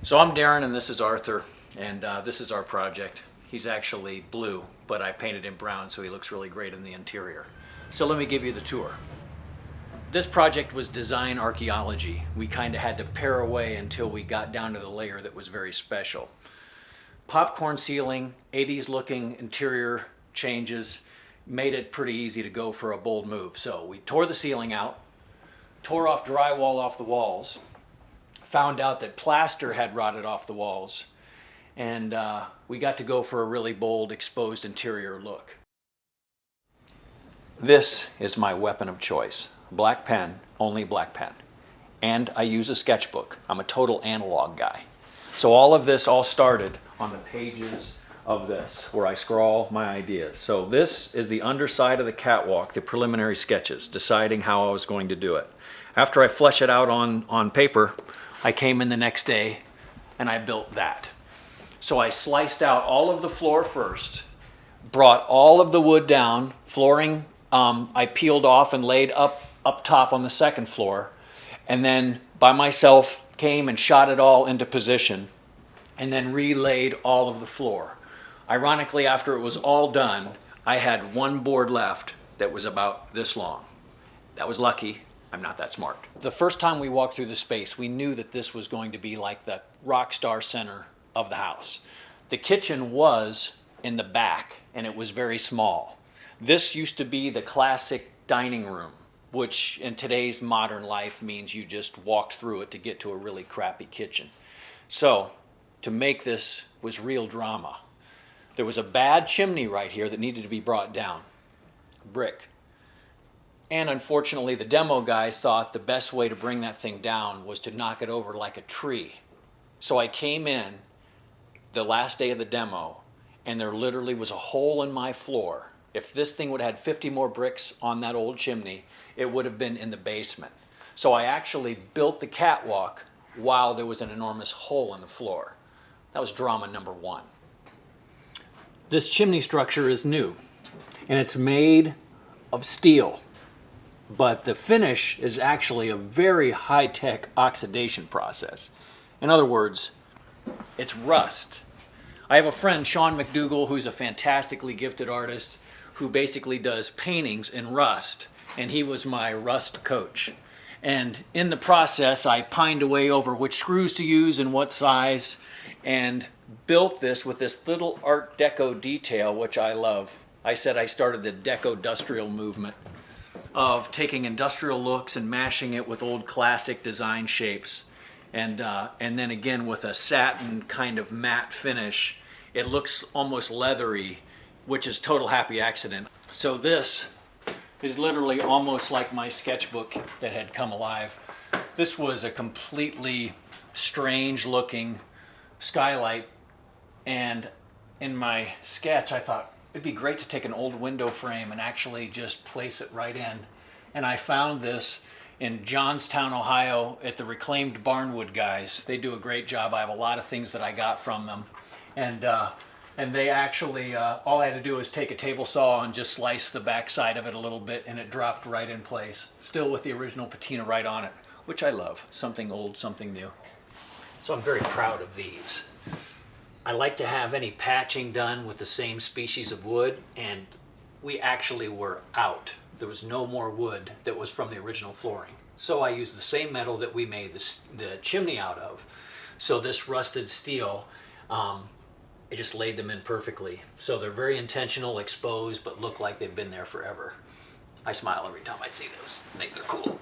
So I'm Darren and this is Arthur, and this is our project. He's actually blue, but I painted him brown so he looks really great in the interior. So let me give you the tour. This project was design archaeology. We kind of had to pare away until we got down to the layer that was very special. Popcorn ceiling, 80s looking interior changes made it pretty easy to go for a bold move. So we tore the ceiling out, tore off drywall off the walls, found out that plaster had rotted off the walls, and we got to go for a really bold exposed interior look. This is my weapon of choice. Black pen, only black pen. And I use a sketchbook. I'm a total analog guy. So all of this all started on the pages of this, where I scrawl my ideas. So this is the underside of the catwalk, the preliminary sketches, deciding how I was going to do it. After I flesh it out on paper, I came in the next day and I built that. So I sliced out all of the floor first, brought all of the wood down, flooring I peeled off and laid up top on the second floor, and then by myself came and shot it all into position and then relaid all of the floor. Ironically, after it was all done, I had one board left that was about this long. That was lucky. I'm not that smart. The first time we walked through the space, we knew that this was going to be like the rock star center of the house. The kitchen was in the back and it was very small. This used to be the classic dining room, which in today's modern life means you just walked through it to get to a really crappy kitchen. So to make this was real drama. There was a bad chimney right here that needed to be brought down. Brick. And unfortunately, the demo guys thought the best way to bring that thing down was to knock it over like a tree. So I came in the last day of the demo, and there literally was a hole in my floor. If this thing would have had 50 more bricks on that old chimney, it would have been in the basement. So I actually built the catwalk while there was an enormous hole in the floor. That was drama number one. This chimney structure is new, and it's made of steel. But the finish is actually a very high-tech oxidation process. In other words, it's rust. I have a friend, Sean McDougall, who's a fantastically gifted artist who basically does paintings in rust, and he was my rust coach. And in the process, I pined away over which screws to use and what size, and built this with this little Art Deco detail, which I love. I said I started the Deco-Dustrial movement of taking industrial looks and mashing it with old classic design shapes. And then again with a satin kind of matte finish. It looks almost leathery, which is total happy accident. So this is literally almost like my sketchbook that had come alive. This was a completely strange looking skylight, and in my sketch I thought it'd be great to take an old window frame and actually just place it right in. And I found this in Johnstown, Ohio at the Reclaimed Barnwood guys. They do a great job. I have a lot of things that I got from them. And they actually, all I had to do was take a table saw and just slice the back side of it a little bit, and it dropped right in place. Still with the original patina right on it, which I love. Something old, something new. So I'm very proud of these. I like to have any patching done with the same species of wood, and we actually were out. There was no more wood that was from the original flooring. So I used the same metal that we made the chimney out of. So this rusted steel, I just laid them in perfectly. So they're very intentional, exposed, but look like they've been there forever. I smile every time I see those. I think they're cool.